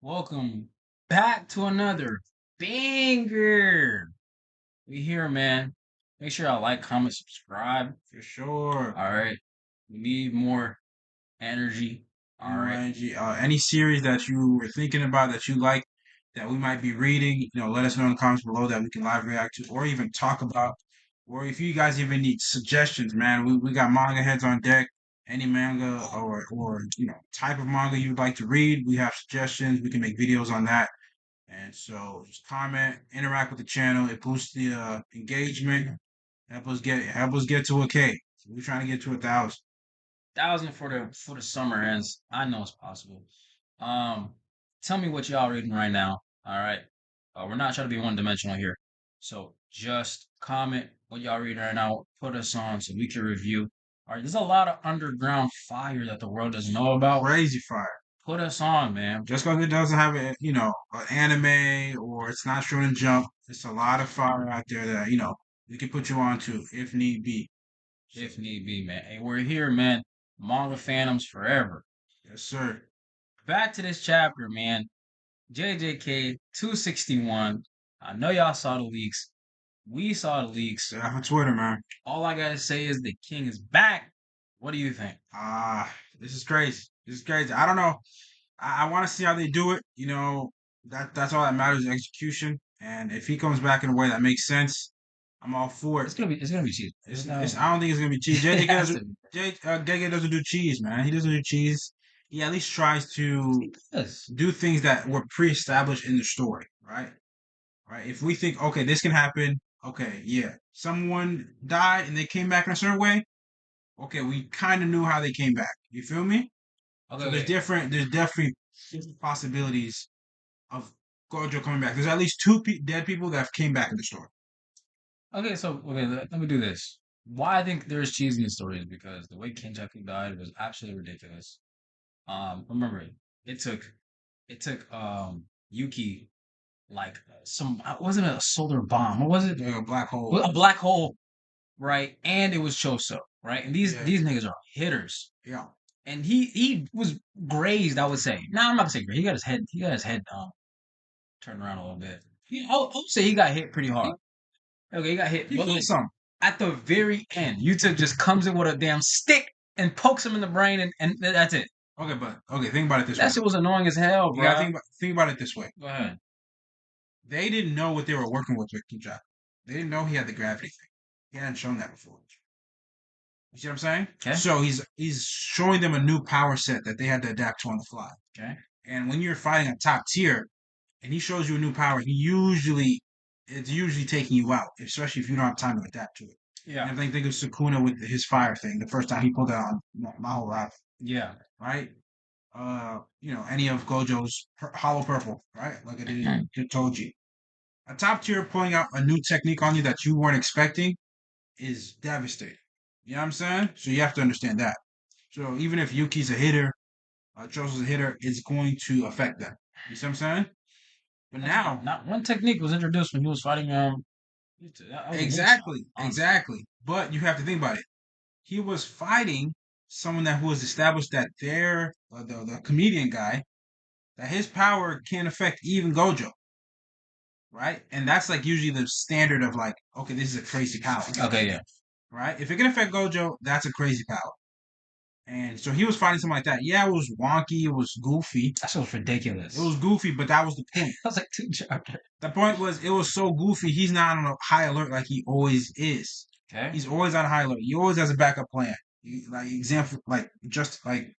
Welcome back to another banger. We here, man. Make sure y'all like, comment, subscribe. For sure. All right. We need more energy. All right. Energy. Any series that you were thinking about that you like that we might be reading, let us know in the comments below that we can live react to or even talk about. Or if you guys even need suggestions, man, we got manga heads on deck. Any manga or type of manga you'd like to read, we have suggestions. We can make videos on that. And so just comment, interact with the channel. It boosts the engagement. Help us get to a K. So we're trying to get to 1,000. 1,000 for the summer ends. I know it's possible. Um, Tell me what y'all reading right now. All right. We're not trying to be one dimensional here. So just comment what y'all reading right now. Put us on so we can review. All right. There's a lot of underground fire that the world doesn't know about. Crazy fire. Put us on, man. Just because it doesn't have an anime or it's not shown in Jump, it's a lot of fire out there that we can put you on to if need be. If need be, man. Hey, we're here, man. Manga fandoms forever. Yes, sir. Back to this chapter, man. JJK 261. I know y'all saw the leaks. We saw the leaks. Yeah, on Twitter, man. All I gotta say is the king is back. What do you think? This is crazy. This is crazy. I don't know. I want to see how they do it. That's all that matters is execution. And if he comes back in a way that makes sense, I'm all for it. It's gonna be cheap. I don't think it's gonna be cheese. It has to Gege doesn't do cheese, man. He doesn't do cheese. He at least tries to be. Yes. do things that were pre-established in the story, right? Right. If we think, okay, this can happen. Okay, yeah, someone died and they came back in a certain way. Okay, we kind of knew how they came back. You feel me? Okay, So okay. there's definitely different possibilities of Gojo coming back. There's at least two dead people that came back in the story. Okay, so let me do this. Why I think there's cheese in the story is because the way Kenjaku died was absolutely ridiculous. Remember, it took it took Yuki like some wasn't it a solar bomb? What was it? Like a black hole. Well, a black hole, right? And it was Choso, right? And these Yeah. these niggas are hitters. Yeah. And he was grazed, I would say. No, I'm not gonna say grazed. He got his head turned around a little bit. I would say he got hit pretty hard. Okay, he got hit. He But felt some. at the very end, Yuta just comes in with a damn stick and pokes him in the brain, and that's it. Okay, but okay, think about it this way. That shit was annoying as hell, You gotta bro. think about it this way. Go ahead. They didn't know what they were working with Kinjak. They didn't know he had the gravity thing. He hadn't shown that before. You see what I'm saying? Okay. So he's showing them a new power set that they had to adapt to on the fly. Okay. And when you're fighting a top tier, and he shows you a new power, it's usually taking you out, especially if you don't have time to adapt to it. Yeah. And I think of Sukuna with his fire thing. The first time he pulled out on my whole life, Yeah. right? Any of Gojo's Hollow Purple, right? Like I did told you. A top tier pulling out a new technique on you that you weren't expecting is devastating. You know what I'm saying? So you have to understand that. So even if Yuki's a hitter, Choso's a hitter, it's going to affect them. You see what I'm saying? But now, not one technique was introduced when he was fighting exactly. But you have to think about it. He was fighting someone that was established that the comedian guy, that his power can affect even Gojo, right? And that's like usually the standard of like, okay, this is a crazy power. Okay, yeah. Right? If it can affect Gojo, that's a crazy power. And so he was fighting something like that. Yeah, it was wonky, it was goofy. That shit was ridiculous. It was goofy, but that was the point. That was like 2 chapters. The point was it was so goofy, he's not on a high alert like he always is. Okay. He's always on high alert. He always has a backup plan. Like example, like just like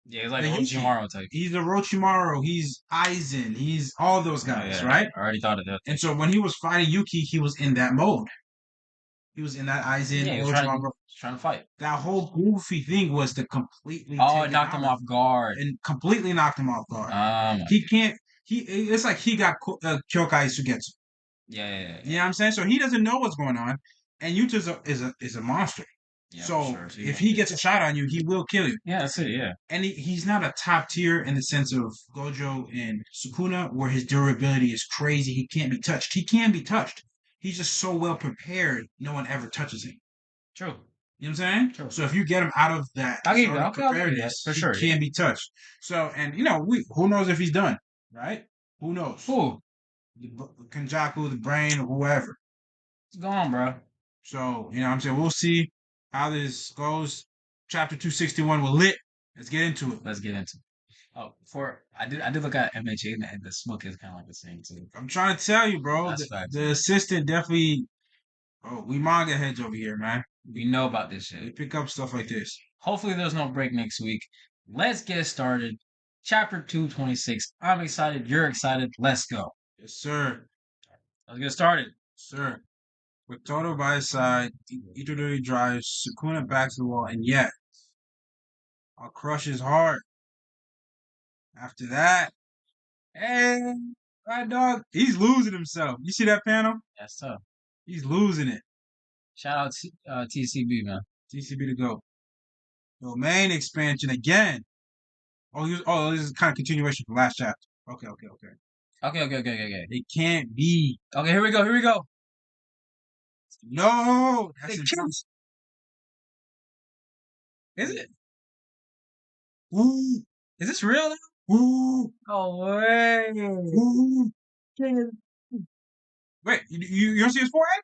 yeah, he's like Orochimaru type. He's the Orochimaru. He's Aizen. He's all those guys, yeah. right? I already thought of that. And so when he was fighting Yuki, he was in that mode. He was in that Aizen. Yeah, he was trying to fight. That whole goofy thing was to completely it knocked him off guard. And completely knocked him off guard. He can't. It's like he got Kyokai Sugetsu. Yeah. You know what I'm saying? So he doesn't know what's going on, and Yuta is a monster. Yeah, so sure. if he gets a shot on you, he will kill you. Yeah, that's it. Yeah. And he's not a top tier in the sense of Gojo and Sukuna, where his durability is crazy. He can't be touched. He can be touched. He's just so well prepared, no one ever touches him. True. You know what I'm saying? True. So if you get him out of that preparedness, for sure, he can be touched. So, and who knows if he's done? right? Who knows? Who? Kenjaku, the brain, or whoever. It's gone, bro. So, you know what I'm saying? We'll see how this goes. Chapter 261 will lit. Let's get into it. Let's get into it. Oh, I did look at MHA and the smoke is kind of like the same too. I'm trying to tell you, bro. That's facts. The assistant definitely. Oh, we manga heads over here, man. We know about this We shit. pick up stuff like this. Hopefully, there's no break next week. Let's get started. Chapter 226. I'm excited. You're excited. Let's go. Yes, sir. Let's get started. Sir. With Toto by his side, Itadori drives Sukuna back to the wall, and yet, I'll crush his heart. After that, and right dog, he's losing himself. You see that panel? That's tough. He's losing it. Shout out TCB, man. TCB to go. Domain expansion again. Oh, this is kind of continuation from last chapter. Okay. Okay. It can't be. Okay, here we go. Here we go. No, that's They intense. Is it? Ooh, Is this real? ooh, No way. ooh. Wait, you don't see his forehead?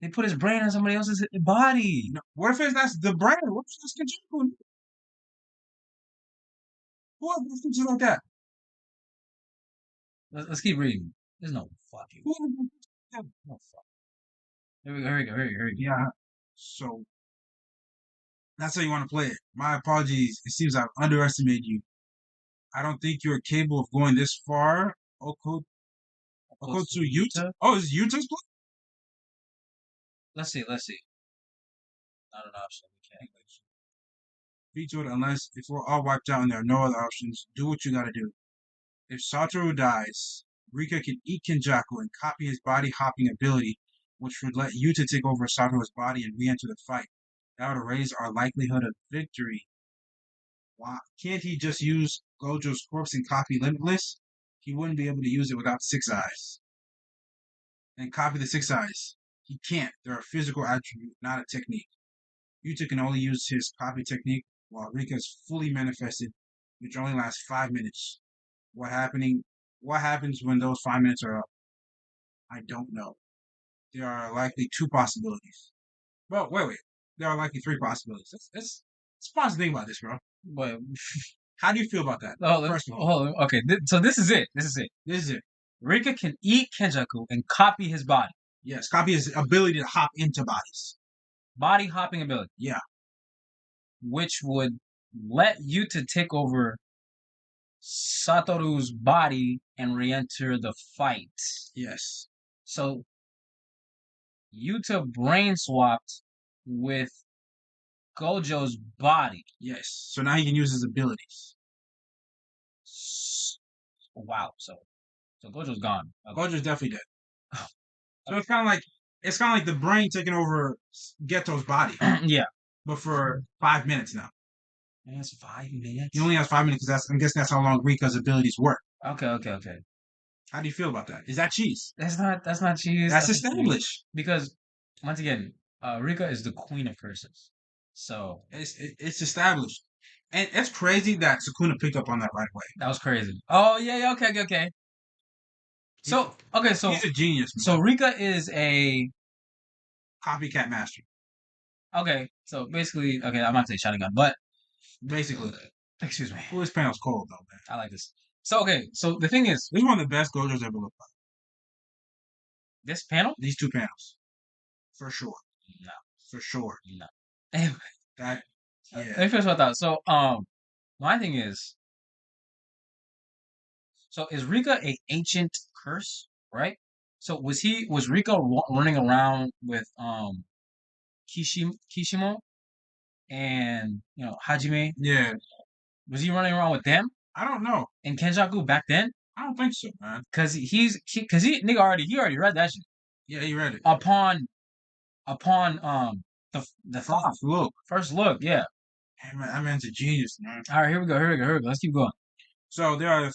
They put his brain on somebody else's body. No. What if it's that's the brain? What if it's Kenjaku? What if it's like that? Let's keep reading. There's no fucking. What if it's like that? No fuck. Here we go. Here we go. Here we go. Yeah. So that's how you want to play it. My apologies. It seems I've underestimated you. I don't think you're capable of going this far. Okotsu Yuta? Oh, is Yuta's play? Let's see. Not an option. We can't. Featured unless if we're all wiped out and there are no other options, do what you gotta do. If Satoru dies, Rika can eat Kenjaku and copy his body hopping ability, which would let Yuta take over Satoru's body and re-enter the fight. That would raise our likelihood of victory. Why can't he just use Gojo's corpse and copy Limitless? He wouldn't be able to use it without Six Eyes. And copy the Six Eyes. He can't. They're a physical attribute, not a technique. Yuta can only use his copy technique while Rika is fully manifested, which only lasts 5 minutes. What happening? What happens when those 5 minutes are up? I don't know. There are likely two possibilities. Well, wait. There are likely three possibilities. Let's pause and think about this, bro. But How do you feel about that? First of all, hold on. Okay, so this is it. This is it. Rika can eat Kenjaku and copy his body. Yes, copy his ability to hop into bodies. Body hopping ability. Yeah. Which would let you to take over Satoru's body and re-enter the fight. Yes. So Yuta brain swapped with Gojo's body. Yes. So now he can use his abilities. Wow. So Gojo's gone. Okay. Gojo's definitely dead. So it's kind of like the brain taking over Geto's body. Yeah. But for 5 minutes now. That's 5 minutes. He only has 5 minutes because I'm guessing that's how long Rika's abilities work. Okay. How do you feel about that? Is that cheese? That's not cheese. That's established. Because once again, Rika is the queen of curses. So it's established. And it's crazy that Sukuna picked up on that right away. That was crazy. Oh yeah, okay. So he's a genius. Man. So Rika is a copycat master. Okay, so basically, I'm not saying shotgun, but basically, excuse me. Well, this panel's cold though, man. I like this. So so the thing is, this is one of the best Gojo's ever looked like. This panel? These two panels, for sure. No, for sure. No. Anyway, that yeah. Let me finish my thought. So my thing is, so is Rika a ancient curse, right? So was Rika running around with Kishimo and Hajime? Yeah. Was he running around with them? I don't know. And Kenjaku back then? I don't think so, man. Cause he already read that shit. Yeah, he read it. Upon the first look, yeah. Hey, man, that man's a genius, man. All right, here we go. Let's keep going. So there are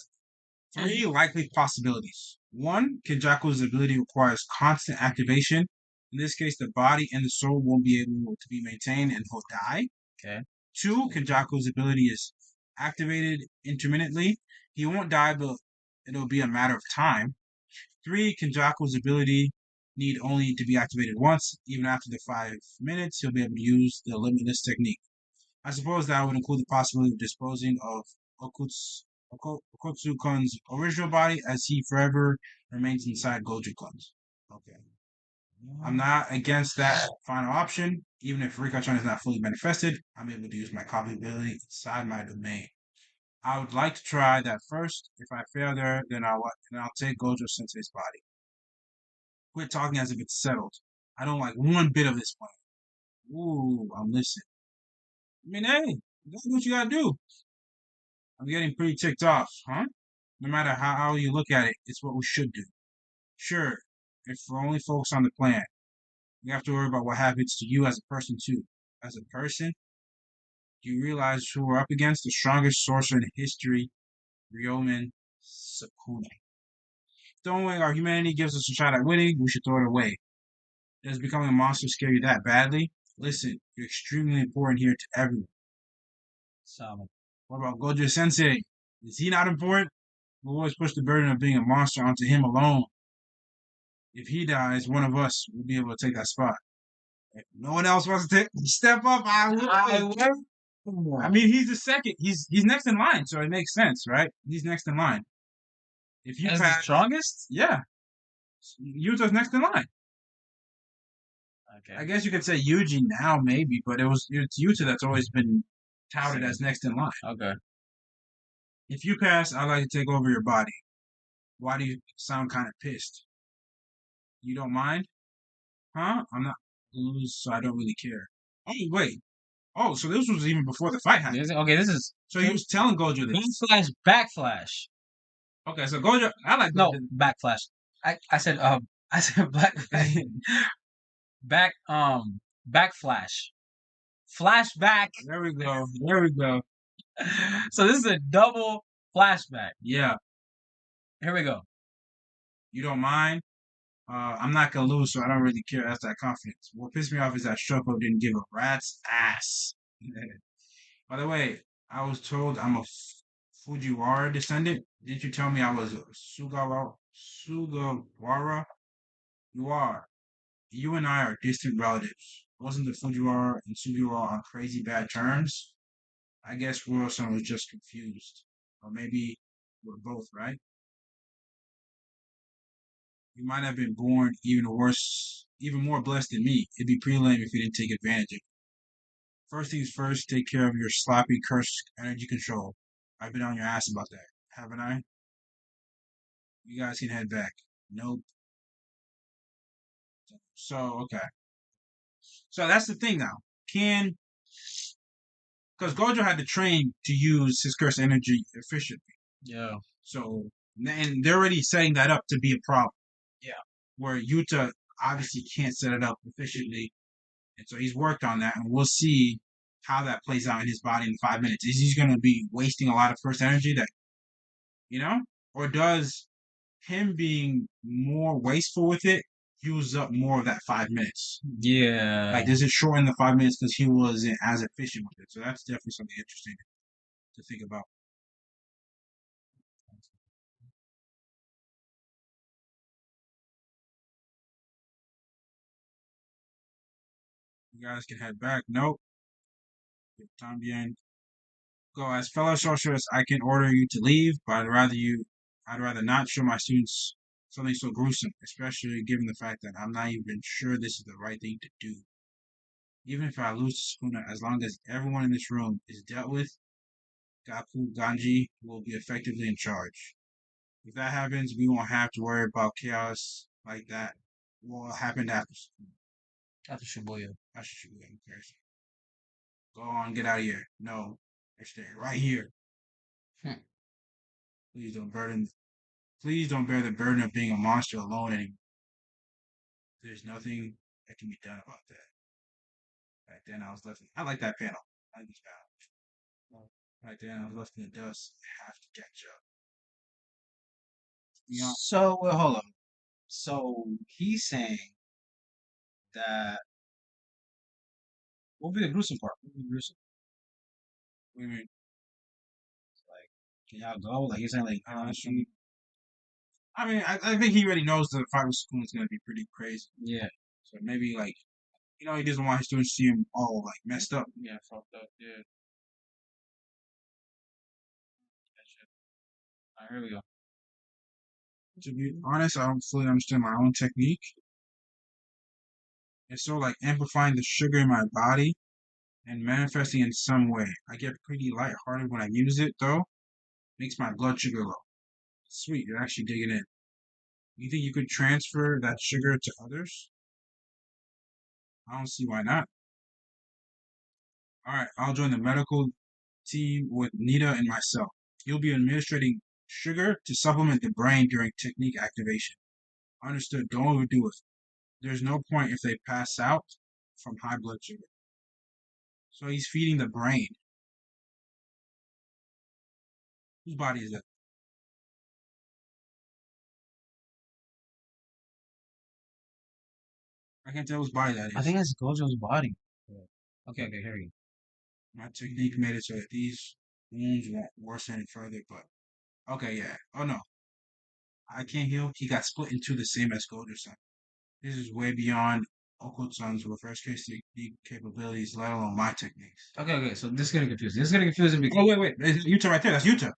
3 likely possibilities. 1, Kenjaku's ability requires constant activation. In this case, the body and the soul won't be able to be maintained and he'll die. Okay. 2, Kenjaku's ability is activated intermittently. He won't die, but it'll be a matter of time. Three, Kenjaku's ability need only to be activated once. Even after the 5 minutes, he'll be able to use the limitless technique. I suppose that would include the possibility of disposing of Okotsu-kun's original body as he forever remains inside Gojo-kun's. Okay. I'm not against that final option. Even if Rikachan is not fully manifested, I'm able to use my copy ability inside my domain. I would like to try that first. If I fail there, then I'll take Gojo Sensei's body. Quit talking as if it's settled. I don't like one bit of this plan. Ooh, I'm listening. I mean, hey, that's what you gotta do. I'm getting pretty ticked off, huh? No matter how you look at it, it's what we should do. Sure, if we're only focused on the plan, we have to worry about what happens to you as a person too. As a person, do you realize who we're up against? The strongest sorcerer in history, Ryomen Sukuna. If the only way our humanity gives us a shot at winning, we should throw it away. Does becoming a monster scare you that badly? Listen, you're extremely important here to everyone. Solid. What about Gojo Sensei? Is he not important? We'll always push the burden of being a monster onto him alone. If he dies, one of us will be able to take that spot. If no one else wants to step up, I will. I mean, he's the second. He's next in line, so it makes sense, right? He's next in line. If you As the pass, strongest? yeah, Yuta's next in line. I Okay. guess you could say Yuji now, maybe, but it's Yuta that's always been touted as next in line. Okay. If you pass, I'd like to take over your body. Why do you sound kind of pissed? You don't mind? Huh? I'm not lose, so I don't really care. Oh, wait. Oh, so this was even before the fight happened. Okay, this is So he was telling Gojo this. backflash. Okay, so Gojo, I like No, Gojo. backflash. I said I said back backflash. Flashback. There we go. There we go. So this is a double flashback. Yeah, Here we go. you don't mind? I'm not gonna lose, so I don't really care. That's that confidence. What pissed me off is that Shoko didn't give a rat's ass. By the way, I was told I'm a Fujiwara descendant. Didn't you tell me I was a Sugawara? You are. You and I are distant relatives. Wasn't the Fujiwara and Sugiwara on crazy bad terms? I guess Wilson was just confused. Or maybe we're both, right? You might have been born even worse, even more blessed than me. It'd be pretty lame if you didn't take advantage of it. First things first, take care of your sloppy cursed energy control. I've been on your ass about that, haven't I? You guys can head back. Nope. So, okay. So that's the thing now. Because Gojo had to train to use his cursed energy efficiently. Yeah. So, and they're already setting that up to be a problem. Yeah. Where Yuta obviously can't set it up efficiently. And so he's worked on that, and we'll see how that plays out in his body in 5 minutes. Is he going to be wasting a lot of cursed energy that, you know? Or does him being more wasteful with it use up more of that 5 minutes? Yeah. Like, does it shorten the 5 minutes because he wasn't as efficient with it? So that's definitely something interesting to think about. You guys can head back. Nope. Time bien. Go as fellow sorceress. I can order you to leave, but I'd rather not show my students something so gruesome, especially given the fact that I'm not even sure this is the right thing to do. Even if I lose to Sukuna, as long as everyone in this room is dealt with, Gaku Ganji will be effectively in charge. If that happens, we won't have to worry about chaos like that. What happened after Sukuna? After Shibuya. After Shueisha Inc. Go on, get out of here. No, I stay right here. Hmm. Please don't burden. Please don't bear the burden of being a monster alone anymore. There's nothing that can be done about that. Back then, I was left. I like that panel. I like this panel. Right then, I was left in the dust. I have to catch up. You So well, hold on. So he's saying that what would be the gruesome part? What would be gruesome? what do you mean? Like, can y'all go? Like he's saying, like, I mean, I think he already knows the fight with Sukuna is gonna be pretty crazy. Yeah. So maybe like he doesn't want his students to see him all like messed up. Yeah, fucked up. Yeah. That shit. All right, here we go. To be honest, I don't fully understand my own technique. It's sort of like amplifying the sugar in my body and manifesting in some way. I get pretty lighthearted when I use it, though. Makes my blood sugar low. Sweet, you're actually digging in. You think you could transfer that sugar to others? I don't see why not. All right, I'll join the medical team with Nita and myself. You'll be administering sugar to supplement the brain during technique activation. Understood. Don't overdo it. There's no point if they pass out from high blood sugar. So he's feeding the brain. Whose body is that? I can't tell whose body that I is. think that's Gojo's body. Yeah. Okay, okay, here we go. My technique made it so that these wounds won't worsen any further, but okay, yeah. Oh no, I can't heal. He got split into the same as Gojo-san. This is way beyond Okutsun's reverse case technique capabilities, let alone my techniques. Okay, okay. So this is getting confusing. This is getting confusing because Oh wait, it's Yuta right there. That's Yuta.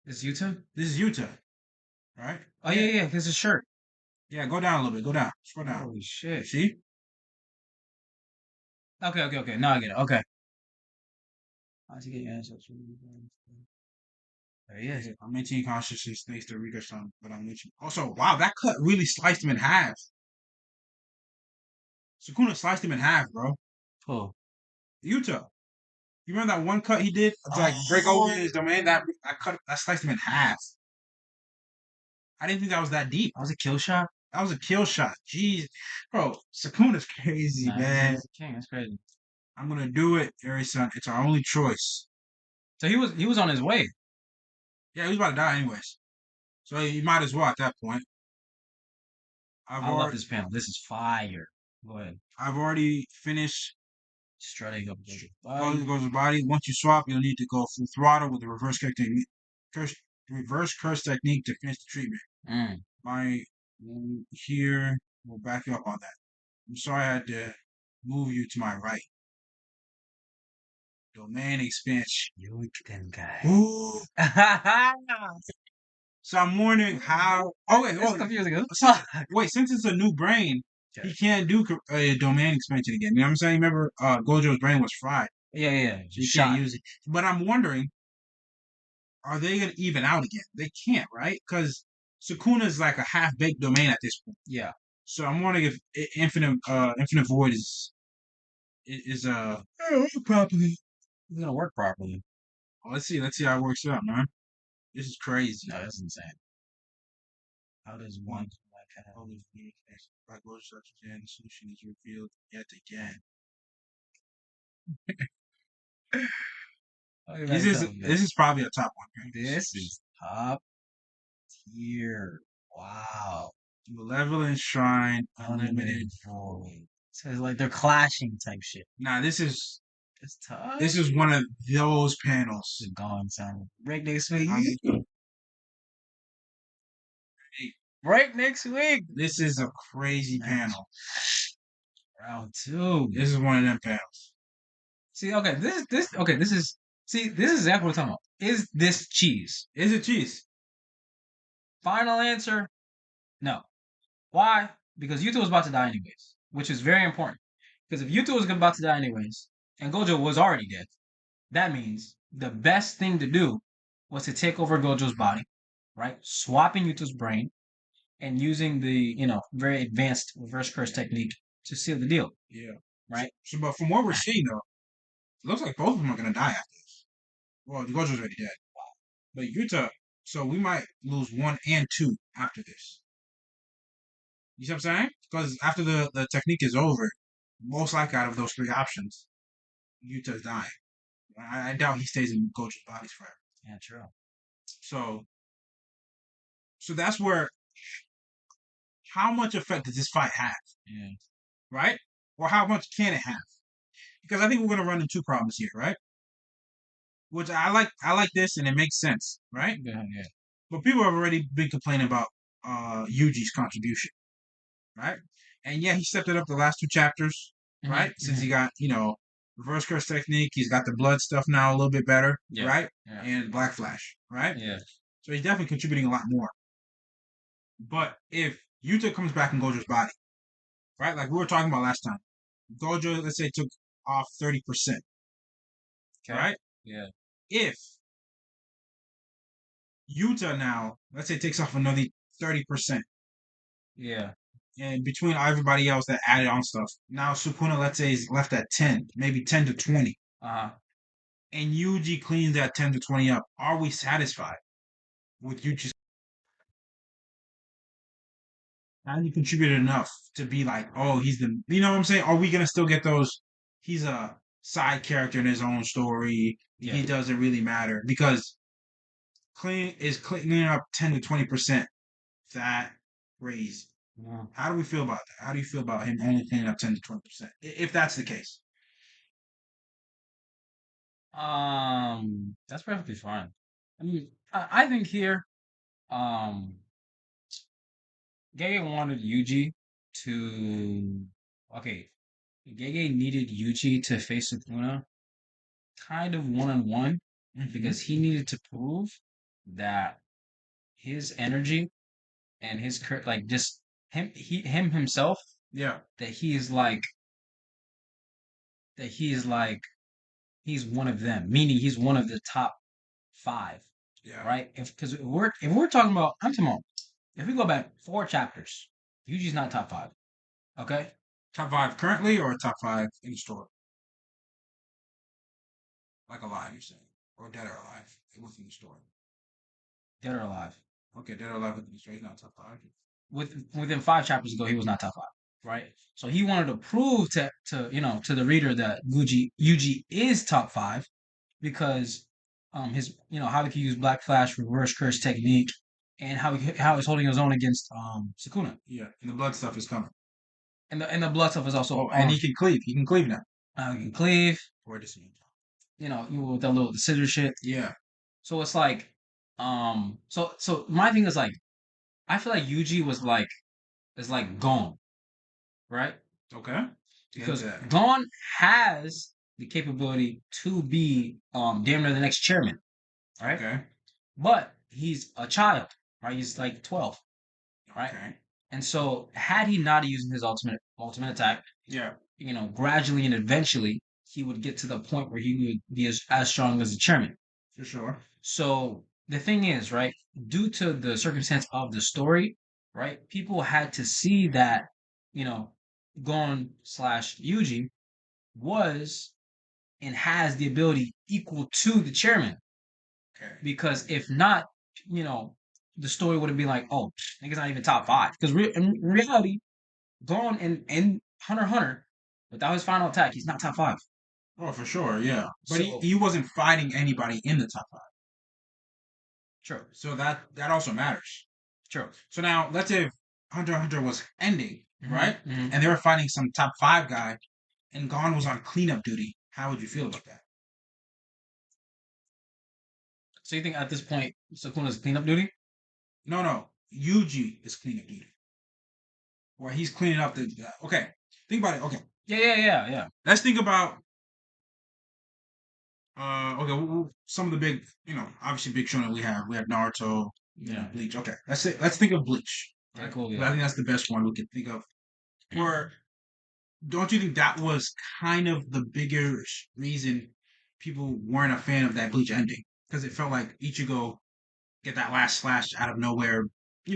it's Yuta. This is Yuta, right? Oh yeah, yeah. His shirt. Yeah, go down a little bit. Go down. Scroll down. Holy shit. See? Okay, okay, okay. Now I get it. Okay. How'd you get your answers? There he is. I'm maintaining consciousness thanks to Rika-san, but I'm reaching. Also, wow, that cut really sliced him in half. Sukuna sliced him in half, bro. Oh. Yuta. You remember that one cut he did to like break open his domain? That sliced him in half. I didn't think that was that deep. That was a kill shot? That was a kill shot. Jeez, bro, Sukuna's crazy, Nah, man. he's a king. That's crazy. I'm gonna do it, Eri-san. It's our only choice. So he was on his way. Yeah, he was about to die anyways, so he might as well at that point. I love this panel. This is fire. Go ahead. I've already finished Strutting up Gojo's body. Once you swap, you'll need to go full throttle with the reverse curse technique to finish the treatment. Mm. My here will back you up on that. I'm sorry I had to move you to my right. Domain expansion. You can guy. Ooh. So I'm wondering how. Oh wait, It's confusing. wait. Since it's a new brain, Okay. he can't do a domain expansion again. You know what I'm saying? Remember, Gojo's brain was fried, Yeah, yeah. so you Shot. can't use it. But I'm wondering, are they gonna even out again? They can't, right? Because Sukuna is like a half-baked domain at this point. Yeah. So I'm wondering if Infinite Void is properly. It's gonna work properly. Well, let's see how it works out, man. This is crazy. No, that's insane. How does one All these things by Gojo and the solution is revealed yet again. This is probably a top one. Right? This is top tier. Wow. Malevolent Shrine Unlimited. So it's like they're clashing type shit. Nah, this is tough. one of those panels. It's gone sound. Break next week. Break next week. This is a crazy panel. Round 2. This is one of them panels. See, okay, this is exactly what we're talking about. Is this cheese? Is it cheese? Final answer, no. Why? Because Yuta was about to die anyways, which is very important. Because if Yuta was about to die anyways, and Gojo was already dead, that means the best thing to do was to take over Gojo's body, right? Swapping Yuta's brain and using the, very advanced reverse curse technique to seal the deal. Yeah. Right? So, but from what we're seeing, though, it looks like both of them are going to die after this. Well, Gojo's already dead. But Yuta, so we might lose 1 and 2 after this. You see what I'm saying? Because after the technique is over, most likely out of those 3 options, Yuta's dying. I doubt he stays in Gojo's bodies forever. Yeah, true. So that's where, how much effect does this fight have? Yeah. Right? Or how much can it have? Because I think we're going to run into 2 problems here, right? Which I like this and it makes sense, right? Yeah. But people have already been complaining about Yuji's contribution, right? And yeah, he stepped it up the last two chapters, Hmm. right? Since he got, reverse curse technique, he's got the blood stuff now a little bit better, Yeah. right? Yeah. And Black Flash, right? Yeah. So he's definitely contributing a lot more. But if Yuta comes back in Gojo's body, right? Like we were talking about last time, Gojo, let's say, took off 30%, Okay. right? Yeah. If Yuta now, let's say, takes off another 30%, Yeah. and between everybody else that added on stuff, now Sukuna, let's say, is left at 10, maybe 10 to 20, Uh-huh. and Yuji cleans that 10 to 20 up, are we satisfied with Yuji's? Has he contributed enough to be like, oh, he's the, you know what I'm saying? Are we gonna still get those? He's a side character in his own story. Yeah. He doesn't really matter because cleaning up 10 to 20% that raise. Yeah. How do we feel about that? How do you feel about him only cleaning up 10 to 20%? If that's the case. That's perfectly fine. I mean, I think here, um, Gege wanted Yuji to, okay, Gege needed Yuji to face Sukuna kind of one on one Mm-hmm. because he needed to prove that his energy and his like just him himself, Yeah. that he is like that he is like he's one of them, meaning he's one of the top five, Yeah. right? If we're talking about, I'm talking about, if we go back 4 chapters, Yuji's not top five. Okay, Top five currently or top five in the store? Like alive, you're saying? Or dead or alive within the store? dead or alive. Okay, dead or alive within the store. He's not top five. Within 5 chapters ago, he was not top five, right? So he wanted to prove to the reader that Yuji is top five because his how he can use Black Flash reverse curse technique and how he's holding his own against Sukuna. Yeah, and the blood stuff is coming. And the blood stuff is also Oh, and he can cleave. He can cleave now. he can cleave, Or does he? you with that little the scissor shit. Yeah. So it's like so my thing is like I feel like Yuji was like is like gone, right? Okay. Get Because that. Gon has the capability to be damn near the next chairman, right? Okay. But he's a child, right? He's like 12, right? Okay. And so had he not used his ultimate attack, Yeah. gradually and eventually he would get to the point where he would be as strong as the chairman. For sure. So the thing is, right, due to the circumstance of the story, right, people had to see that, you know, Gon slash Yuji was and has the ability equal to the chairman. Okay. Because if not, you know, the story would have been like, oh, nigga's not even top five. Because in reality, Gon and Hunter x Hunter, without his final attack, he's not top five. Oh, for sure. Yeah. But So he wasn't fighting anybody in the top five. true, So that also matters. true. So now let's say if Hunter x Hunter was ending, right? Mm-hmm. And they were fighting some top five guy, and Gon was on cleanup duty. How would you feel about that? So you think at this point Sukuna's cleanup duty? No, no. Yuji is cleanup duty, where he's cleaning up the. Okay, think about it. Okay, Yeah, yeah, yeah, yeah. let's think about. Okay, some of the big, obviously big shonen we have Naruto, Yeah. Bleach. Okay, let's think of Bleach. Okay, Right? cool. 'Cause I Yeah. think that's the best one we can think of. Or don't you think that was kind of the bigger reason people weren't a fan of that Bleach ending? Because it felt like Ichigo get that last slash out of nowhere.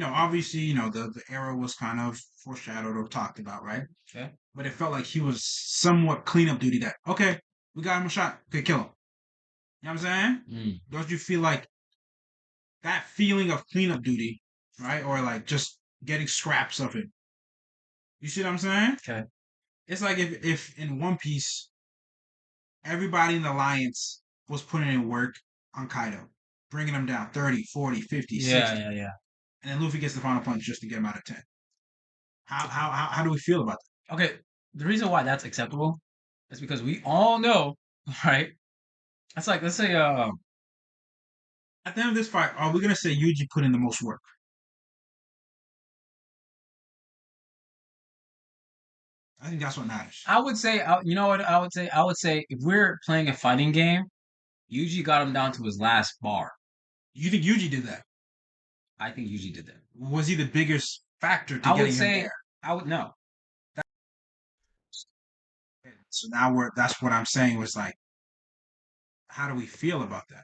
Obviously, the era was kind of foreshadowed or talked about, right? Okay. But it felt like he was somewhat cleanup duty that, okay, we got him a shot. Okay, kill him. You know what I'm saying? Mm. Don't you feel like that feeling of cleanup duty, right? Or like just getting scraps of it. You see what I'm saying? Okay. It's like if in One Piece, everybody in the Alliance was putting in work on Kaido, bringing him down 30, 40, 50, Yeah, 60, yeah, yeah. and then Luffy gets the final punch just to get him out of 10. How do we feel about Okay. The reason why that's acceptable is because we all know, right? That's like let's say that? At the end of this fight, are we gonna say Yuji put in the most work? I think that's what matters. I would say, you know what I would say? I would say if we're playing a fighting game, Yuji got him down to his last bar. You think Yuji did that? I think Yuji did that. Was he the biggest factor to I would getting him say, there? I would no. So now we're that's what I'm saying was like, how do we feel about that?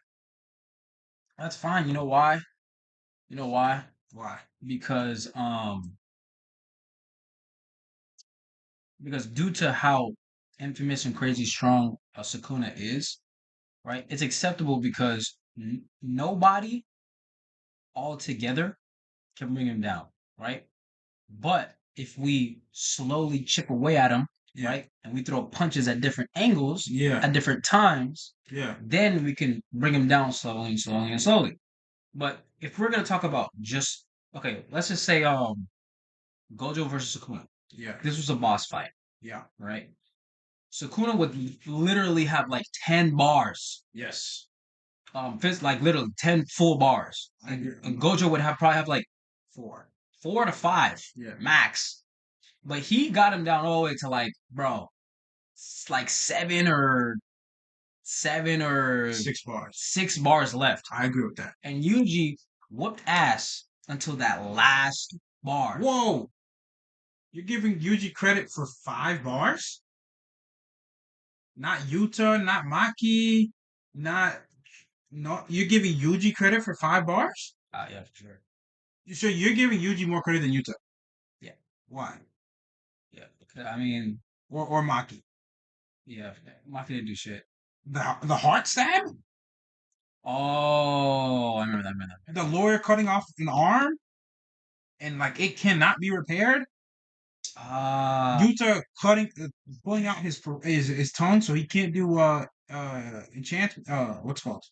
That's fine. You know why? You know why? Why? Because due to how infamous and crazy strong Sukuna is, right? It's acceptable because nobody altogether can bring him down, right? But if we slowly chip away at him, Yeah. right, and we throw punches at different angles, Yeah. at different times, Yeah. then we can bring him down slowly and slowly and slowly. But if we're gonna talk about just okay, let's just say Gojo versus Sukuna. Yeah. This was a boss fight, Yeah. right? Sukuna would literally have like 10 bars. Yes. Like literally 10 full bars. I agree. And Gojo would probably have like Four. 4 to 5 Yeah. max. But he got him down all the way to like, bro, it's like 7 or 6 bars. 6 bars left. I agree with that. And Yuji whooped ass until that last bar. Whoa! You're giving Yuji credit for 5 bars? Not Yuta, not Maki, not no. You're giving Yuji credit for 5 bars? Yeah, for sure. So you're giving Yuji more credit than Yuta? Yeah. Why? Yeah. I mean, or Maki? yeah, Mafia didn't do shit. The heart stab? Oh, I remember that. The lawyer cutting off an arm and like it cannot be repaired. Yuta pulling out his tongue so he can't do enchantment. What's it called?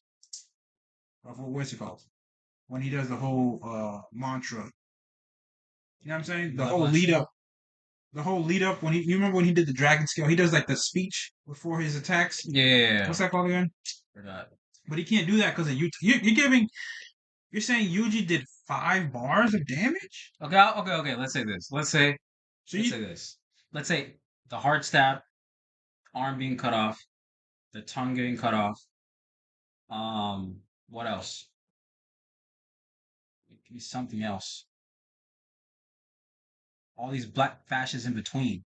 What's it called? When he does the whole mantra. You know what I'm saying? The whole lead up. The whole lead up when you remember when he did the dragon scale, he does like the speech before his attacks. Yeah. What's that called again? Forgot. But he can't do that because of Yuta. You're saying Yuji did 5 bars of damage? Okay. Let's say this. Let's say this. Let's say the heart stab, arm being cut off, the tongue getting cut off. What else? It could be something else. All these black fascists in between.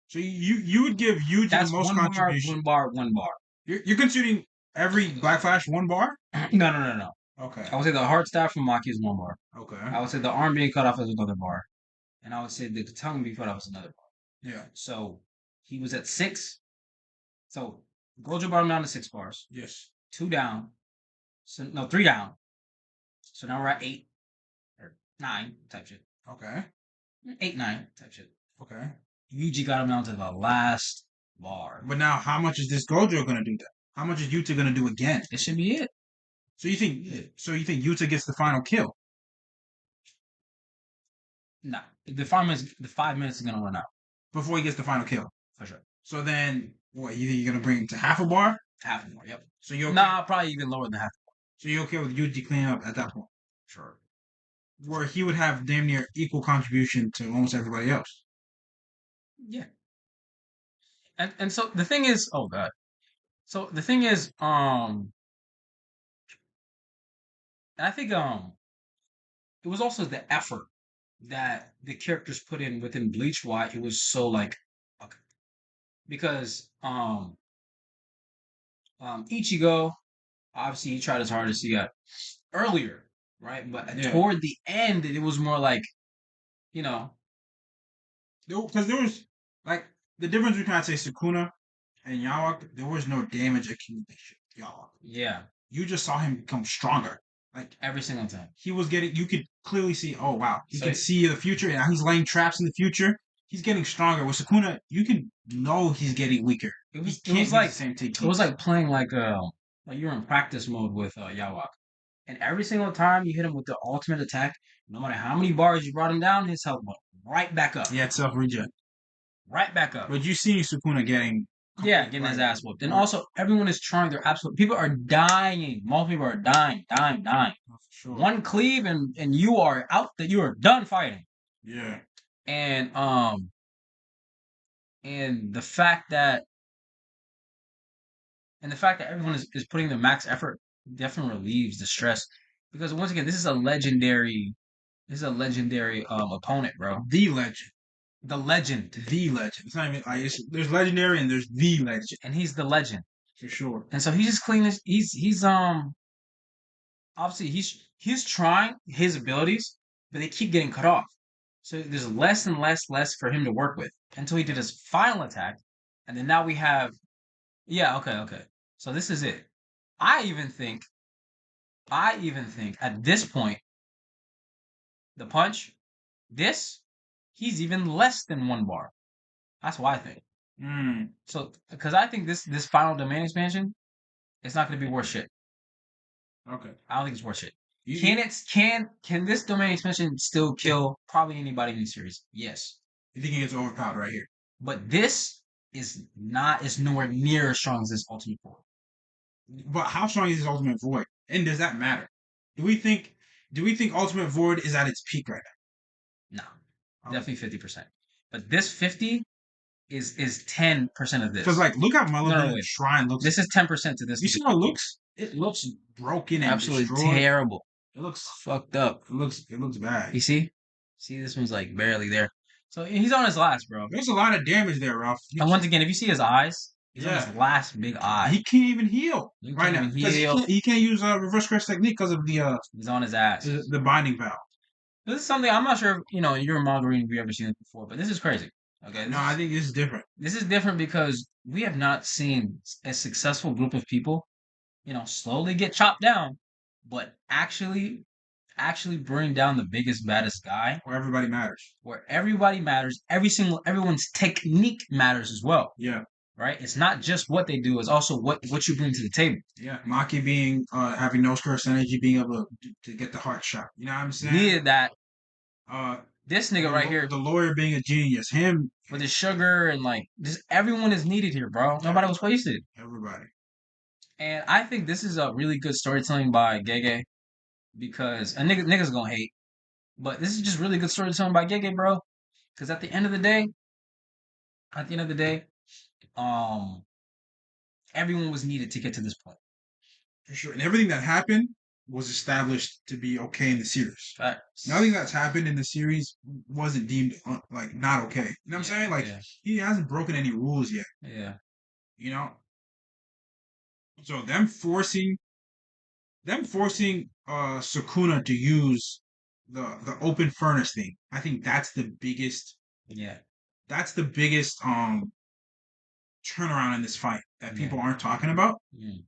So you would give Yuji That's the most one contribution. bar. You're considering every Black Flash 1 bar? No. Okay. I would say the heart stab from Maki is 1 bar. Okay. I would say the arm being cut off is another bar. And I would say the tongue being cut off is another bar. Yeah. So he was at 6. So Gojo brought him down to 6 bars. Yes. 2 down. So no, 3 down. So now we're at 8 or 9 type shit. Okay. 8, 9 type shit. Okay. Yuji got him down to the last bar. But now, how much is this Gojo gonna do that? How much is Yuta gonna do again? This should be it. So you think Yuta gets the final kill? Nah, the 5 minutes is gonna run out Before he gets the final kill. for sure. So then, what? You think you're gonna bring him to half a bar? Half a bar. Yep. So you okay? Nah, probably even lower than half. So you're okay with Yuji cleaning up at that point? Sure. Where he would have damn near equal contribution to almost everybody else. Yeah. And so the thing is, oh god. So the thing is, I think it was also the effort that the characters put in within Bleach why it was so like okay. Because Ichigo obviously he tried his hardest he got earlier, right? But toward the end it was more like, you know, because there was like the difference between I'd say Sukuna and Yawak, there was no damage accumulation. Yawak. Yeah. You just saw him become stronger. Like every single time. He was getting you could clearly see, oh wow, he can see the future and he's laying traps in the future. He's getting stronger. With Sukuna, you can know he's getting weaker. It was like the same technique. It was like playing like you were in practice mode with Yawak. And every single time you hit him with the ultimate attack, no matter how many bars you brought him down, his health went right back up. Yeah, it's self-regen. Right back up. But you see Sukuna getting his ass whooped. And also, everyone is trying their absolute. People are dying. Most people are dying. Oh, sure. One cleave and you are out. That you are done fighting. Yeah. And and the fact that everyone is putting the max effort definitely relieves the stress because once again, this is a legendary opponent, bro. The legend. The legend, The legend. It's not even like there's legendary and there's the legend and he's the legend. for sure. And so he's just clean this. He's obviously he's trying his abilities, but they keep getting cut off. So there's less and less for him to work with until he did his final attack, and then now we have yeah, okay. So this is it. I even think at this point the punch this he's even less than 1 bar. That's what I think. Mm, So because I think this final domain expansion it's not going to be worth shit. okay. I don't think it's worth shit. You, Can you, it can this domain expansion still kill probably anybody in the series? Yes. you think it's overpowered right here? But this is nowhere near as strong as this Ultimate Four. But how strong is his Ultimate Void? And does that matter? Do we think Ultimate Void is at its peak right No. now? Definitely 50%. But this 50 is 10% of Because this. like, look how No, Melody wait. Shrine looks. This is 10% to this. You see how it looks? It looks broken and absolutely destroyed. terrible. It looks Fucked up. it looks bad. You see? See, this one's like barely there. So he's on his last, bro. There's a lot of damage there, Ralph. And once again, if you see his eyes, he's on Yeah. his last big eye. He can't even heal He right can't now even because heal. he can't use reverse curse technique because of He's on his ass. the binding valve. This is something I'm not sure if you're a manga reading if you've ever seen it before, but this is crazy. Okay. No, I think this is different. This is different because we have not seen a successful group of people, slowly get chopped down, but actually bring down the biggest, baddest guy Where everybody matters. where everybody matters. Everyone's technique matters as well. Yeah. Right? It's not just what they do, it's also what you bring to the table. Yeah. Maki being having no curse energy, being able to get the heart shot. You know what I'm saying? Needed that. Uh This nigga right here the lawyer being a genius. Him with his sugar and like just everyone is needed here, bro. Nobody was wasted. Everybody. And I think this is a really good storytelling by Gege because a niggas gonna hate, but this is just really good storytelling by Gege, bro. Because at the end of the day, um, everyone was needed to get to this point. For sure. And everything that happened was established to be okay in the series. Facts. Nothing that's happened in the series wasn't deemed like not okay. You know what I'm saying? Like he hasn't broken any rules yet. Yeah. You know. So them forcing Sukuna to use the open furnace thing. I think that's the biggest. Yeah. That's the biggest turnaround in this fight that people aren't talking about. Mm.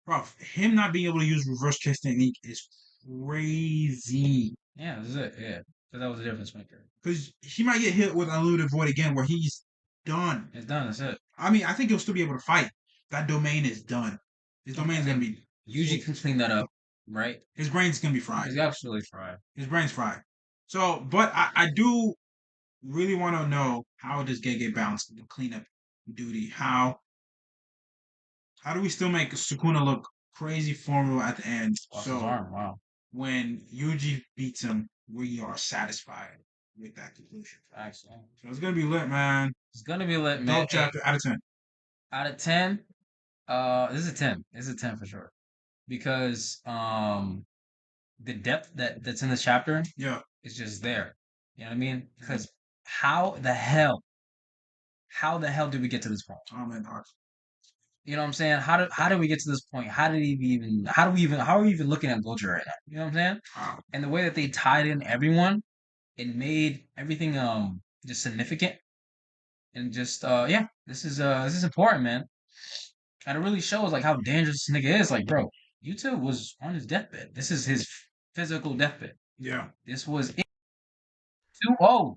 Bro, him not being able to use reverse chase technique is crazy. Yeah, this is it. Yeah, because that was a difference maker. Because he might get hit with unlimited void again, where he's done. It's done. That's it. I mean, I think he'll still be able to fight. That domain is done. His domain's gonna be. Yuji can clean that up, right? His brain's gonna be fried. He's absolutely fried. His brain's fried. So, but I do really want to know how does Gege balance the cleanup duty? How do we still make Sukuna look crazy formidable at the end? Off So his arm. Wow. when Yuji beats him, we are satisfied with that conclusion. Excellent. So it's gonna be lit, man. It's gonna be lit, man. Dope chapter out of 10. Out of 10, this is a 10. This is a 10 for sure. Because the depth that's in this chapter is just there. You know what I mean? Because how the hell did we get to this point? Oh man, You know what I'm saying? How did we get to this point? How are we even looking at Gojo right now? You know what I'm saying? wow. And the way that they tied in everyone, it made everything just significant. And just this is important, man. And it really shows like how dangerous this nigga is. Like, bro, YouTube was on his deathbed. This is his physical deathbed. Yeah. This was it. 2-0.